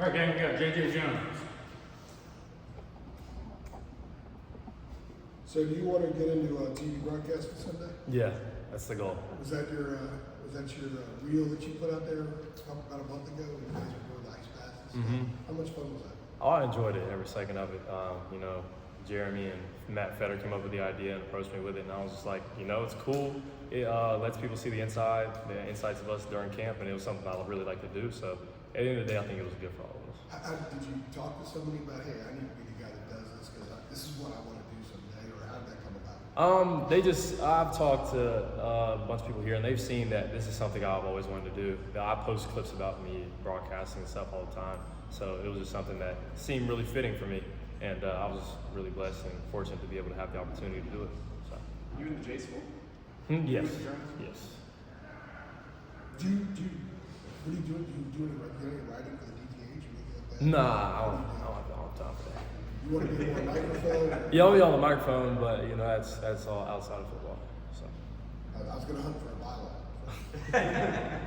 All right, gang, we got J.J. Jones. So do you want to get into TV broadcasting someday? Yeah, that's the goal. Was that your reel that you put out there about a month ago when you guys were doing the ice baths? Mm-hmm. How much fun was that? Oh, I enjoyed it every second of it. Jeremy and Matt Fetter came up with the idea and approached me with it, and I was just like, it's cool. It lets people see the insights of us during camp, and it was something I would really like to do. So at the end of the day, I think it was good for all of us. Did you talk to somebody about, hey, I need to be the guy that does this because this is what I want to do someday, or how did that come about? I've talked to a bunch of people here, and they've seen that this is something I've always wanted to do. I post clips about me broadcasting and stuff all the time, so it was just something that seemed really fitting for me, and I was really blessed and fortunate to be able to have the opportunity to do it. So. You in the J school? Yes. Yes. What do you do? Do you do any writing for the DTH or anything like that? Nah, I don't have time for that. You want to be on a microphone? Yeah, I'll be on the microphone, but that's all outside of football. So. I was going to hunt for a byline.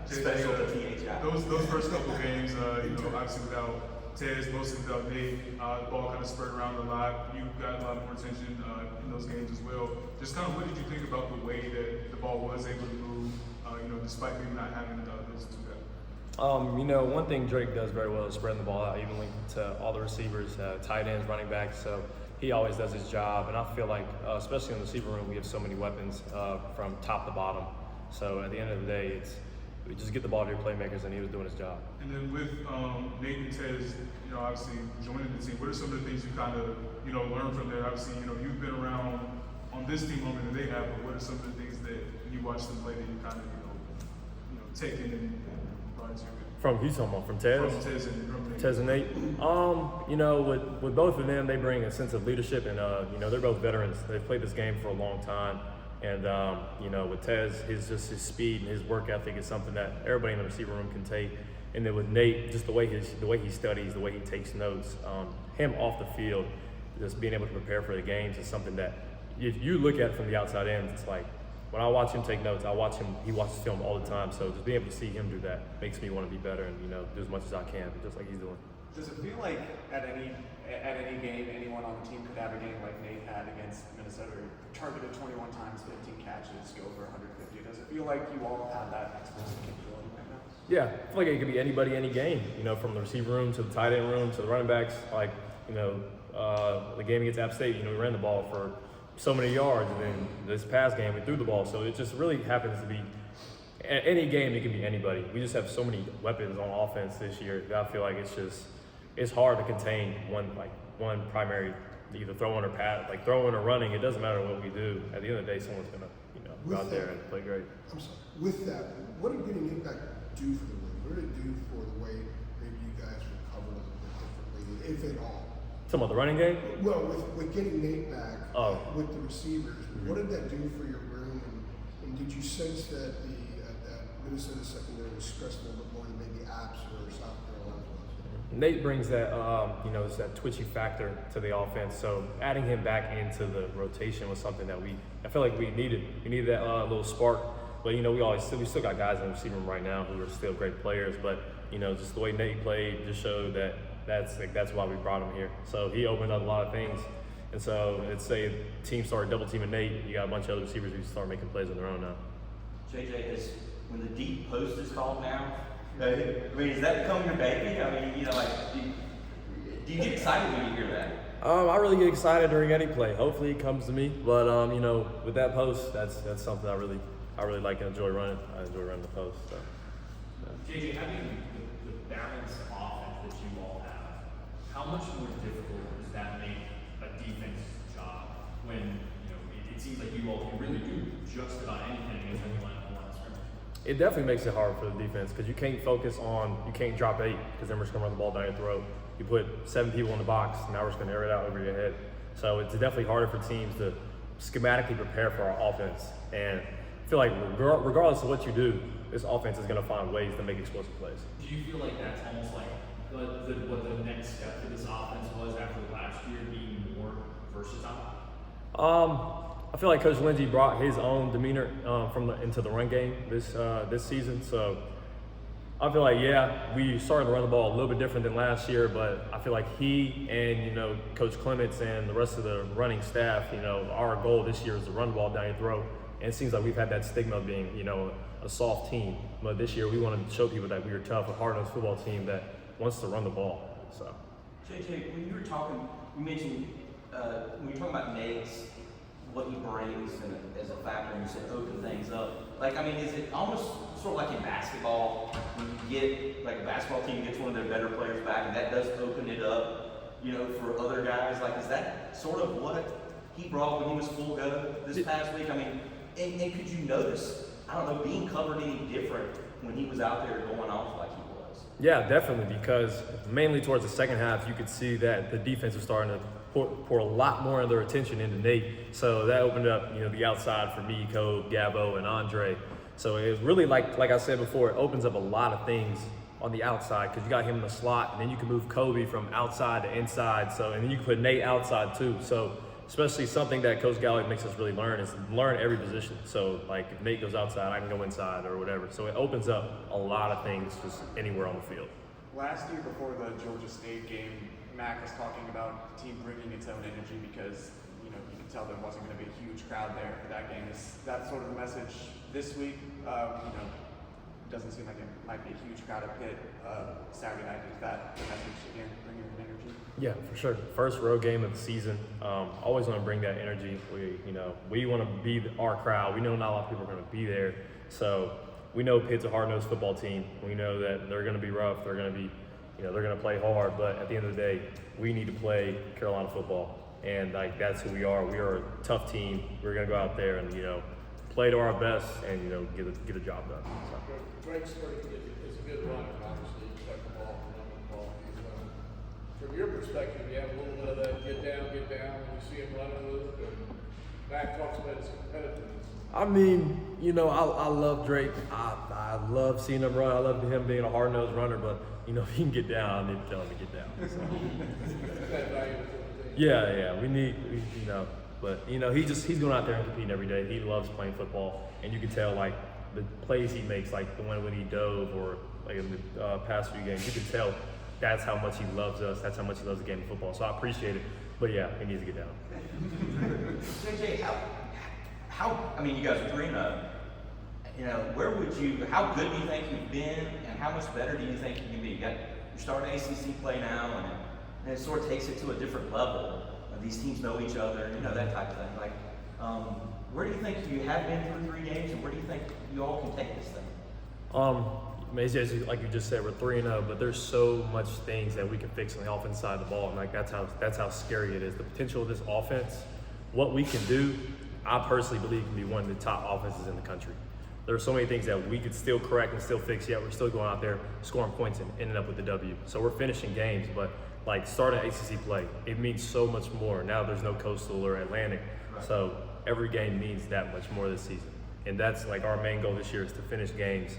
Special to THI. Those first couple games, obviously without Tez, mostly without Nate, the ball kind of spurred around a lot. You got a lot more attention in those games as well. Just kind of what did you think about the way that the ball was able to move, despite maybe not having those two guys? One thing Drake does very well is spreading the ball out evenly to all the receivers, tight ends, running backs. So he always does his job, and I feel like, especially in the receiver room, we have so many weapons from top to bottom. So at the end of the day, we just get the ball to your playmakers, and he was doing his job. And then with Nate and Tez, obviously joining the team, what are some of the things you kind of, learned from there? Obviously, you've been around on this team longer than they have, but what are some of the things that you watched them play that you kind of, taken and brought into your game? From who's talking about? From Tez? From Tez and Nate. Tez and Nate. With both of them, they bring a sense of leadership, and they're both veterans. They've played this game for a long time, and with Tez, his speed and his work ethic is something that everybody in the receiver room can take. And then with Nate, just the way he studies, the way he takes notes, him off the field, just being able to prepare for the games is something that if you look at it from the outside in, it's like when I watch him take notes, he watches film all the time. So just being able to see him do that makes me want to be better and do as much as I can, just like he's doing. Does it feel like at any game, anyone on the team could have a game like Nate had against Minnesota, targeted 21 times, 15 catches, go over 150? Does it feel like you all have that explosive capability right now? Yeah, I feel like it could be anybody, any game. From the receiver room to the tight end room to the running backs. Like, the game against App State, we ran the ball for so many yards, and then this past game we threw the ball. So it just really happens to be any game. It can be anybody. We just have so many weapons on offense this year that I feel like it's hard to contain one primary, either throwing or pass, like throwing or running. It doesn't matter what we do. At the end of the day, someone's gonna go out there and play great. I'm sorry. With that, what did getting Nate back do for the league? What did it do for the way maybe you guys recovered a little bit differently, if at all? Talking about the running game? Well, with getting Nate back with the receivers, Mm-hmm. what did that do for your room? And did you sense that that Minnesota secondary was stressed a little bit more than maybe Apps or South Carolina was? Nate brings that, it's that twitchy factor to the offense. So adding him back into the rotation was something that I feel like we needed. We needed that little spark. But we still got guys in the receiver room right now who are still great players. But just the way Nate played just showed that that's why we brought him here. So he opened up a lot of things. And so let's say team started double teaming Nate, you got a bunch of other receivers who start making plays on their own now. JJ, when the deep post is called now, does that become your baby? Do you get excited when you hear that? I really get excited during any play. Hopefully it comes to me. But with that post, that's something I really like and enjoy running. I enjoy running the post. So. JJ, having the balanced offense that you all have, how much more difficult does that make a defense's job when it seems like you all can really do just about anything against anyone on the line of scrimmage? It definitely makes it hard for the defense because you can't you can't drop 8 because then we're just going to run the ball down your throat. You put 7 people in the box, now we're just going to air it out over your head. So it's definitely harder for teams to schematically prepare for our offense. And I feel like regardless of what you do, this offense is going to find ways to make explosive plays. Do you feel like that's almost like what the next step for this offense was after last year, being more versatile? I feel like Coach Lindsey brought his own demeanor into the run game this season. So I feel like, yeah, we started to run the ball a little bit different than last year, but I feel like he and, you know, Coach Clements and the rest of the running staff, you know, our goal this year is to run the ball down your throat. And it seems like we've had that stigma of being, you know, a soft team. But this year we wanted to show people that we are tough, a hard-nosed football team that wants to run the ball. So, JJ, when you were talking, you mentioned when you're talking about Nate's, what he brings as a factor, and you said open things up. Like, I mean, is it almost sort of like in basketball when you get, like a basketball team gets one of their better players back, and that does open it up, you know, for other guys? Like, is that sort of what he brought when he was full go this past week? I mean, and could you notice, I don't know, being covered any different when he was out there going off like he was? yeah, definitely, because mainly towards the second half, you could see that the defense was starting to pour a lot more of their attention into Nate. So that opened up, you know, the outside for me, Kobe, Gabo, and Andre. So it was really like I said before, it opens up a lot of things on the outside because you got him in the slot, and then you can move Kobe from outside to inside. So, and then you can put Nate outside too. So especially something that Coach Gallagher makes us really learn is learn every position. So like if Nate goes outside, I can go inside or whatever. So it opens up a lot of things just anywhere on the field. Last year before the Georgia State game, Mac was talking about the team bringing its own energy because, you know, you could tell there wasn't going to be a huge crowd there for that game. Is that sort of the message this week? You know, it doesn't seem like it might be a huge crowd at Pitt Saturday night. Is that the message again, bringing your own energy? Yeah, for sure. First road game of the season. Always want to bring that energy. We want to be our crowd. We know not a lot of people are going to be there, so we know Pitt's a hard-nosed football team. We know that they're going to be rough. They're going to be, you know, they're going to play hard. But at the end of the day, we need to play Carolina football, and like that's who we are. We are a tough team. We're going to go out there and, you know, play to our best and, you know, get a job done. So. Drake's is a good runner, obviously, you take the ball and run the ball. From your perspective, you have a little bit of that get down, when you see him running with it, and Mac talks about his competitiveness. I mean, you know, I love Drake. I love seeing him run. I love him being a hard-nosed runner, but, you know, if he can get down, I need to tell him to get down. So. That valuable to the team. Yeah, you know, but, you know, he's going out there and competing every day. He loves playing football, and you can tell, like, the plays he makes, like the one when he dove or, like, in the past few games, you can tell that's how much he loves us. That's how much he loves the game of football. So I appreciate it, but, yeah, he needs to get down. JJ, how, I mean, you guys are 3-0. You know, how good do you think you've been, and how much better do you think you can be? You're starting ACC play now, and it sort of takes it to a different level. These teams know each other, you know, that type of thing. Like, where do you think you have been through 3 games, and where do you think you all can take this thing? Like you just said, we're 3-0, but there's so much things that we can fix on the offense side of the ball, and like that's how scary it is. The potential of this offense, what we can do, I personally believe can be one of the top offenses in the country. There are so many things that we could still correct and still fix, yet we're still going out there scoring points and ending up with the W. So we're finishing games, but like starting ACC play, it means so much more. Now there's no Coastal or Atlantic, so every game means that much more this season. And that's like our main goal this year is to finish games.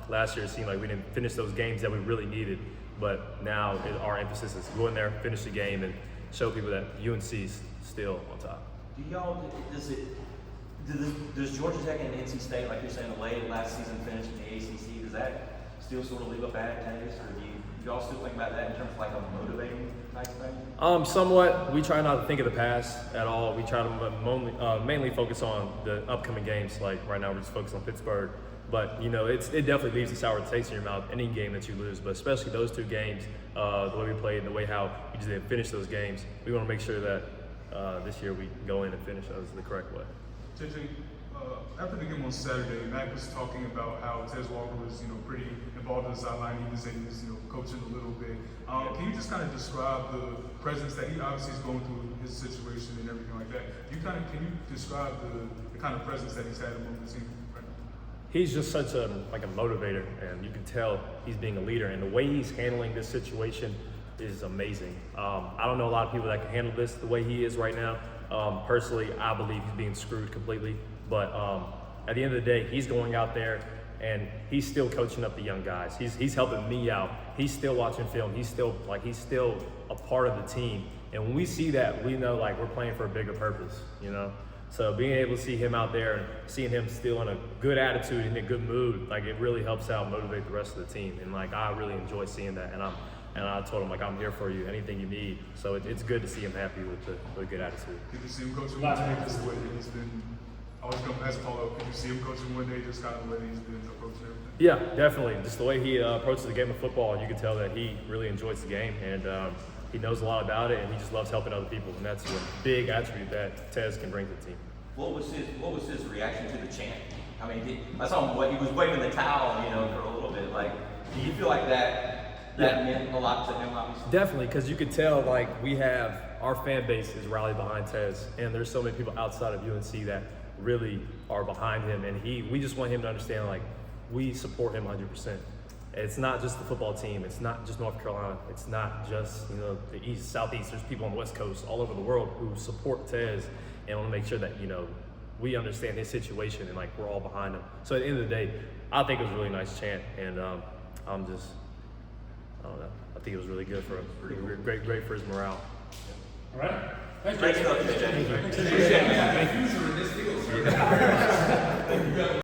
Last year it seemed like we didn't finish those games that we really needed, but now our emphasis is go in there, finish the game, and show people that UNC is still on top. Does Georgia Tech and NC State, like you're saying, the late last season finish in the ACC, does that still sort of leave a bad taste, or do you all still think about that in terms of like a motivating type thing? Somewhat. We try not to think of the past at all. We try to mainly focus on the upcoming games. Like right now, we're just focused on Pittsburgh. But you know, it definitely leaves a sour taste in your mouth any game that you lose. But especially those 2 games, the way we played, and the way how we just didn't finish those games. We want to make sure that this year we go in and finish those the correct way. JJ, after the game on Saturday, Mac was talking about how Tez Walker was, you know, pretty involved on the sideline. He was you know, coaching a little bit. Can you just kind of describe the presence that he obviously is going through his situation and everything like that? Can you describe the kind of presence that he's had among the team right now? He's just such a motivator, and you can tell he's being a leader. And the way he's handling this situation is amazing. I don't know a lot of people that can handle this the way he is right now. Personally, I believe he's being screwed completely. But at the end of the day, he's going out there and he's still coaching up the young guys. He's helping me out. He's still watching film. He's still a part of the team. And when we see that, we know like we're playing for a bigger purpose, you know. So being able to see him out there and seeing him still in a good attitude and in a good mood, like it really helps out motivate the rest of the team. And like I really enjoy seeing that. And I told him like I'm here for you, anything you need. So it's good to see him happy with a good attitude. Did you see him coaching one day just the way that he's been? I was going to ask Paulo, could you see him coaching one day just kind of the way that he's been approaching everything? Yeah, definitely. Just the way he approaches the game of football, you can tell that he really enjoys the game and he knows a lot about it, and he just loves helping other people. And that's a big attribute that Tez can bring to the team. What was his reaction to the chant? I mean, I saw him. He was waving the towel, for a little bit. Like, do you feel like that meant a lot to him? Obviously. Definitely, because you could tell like our fan base is rallied behind Tez, and there's so many people outside of UNC that really are behind him, and we just want him to understand like we support him 100%. It's not just the football team. It's not just North Carolina. It's not just the East, Southeast. There's people on the West Coast, all over the world who support Tez and want to make sure that we understand his situation and like we're all behind him. So at the end of the day, I think it was a really nice chant, and I don't know. I think it was really good for him. Great for his morale. All right. Great stuff, JJ. Appreciate it, man.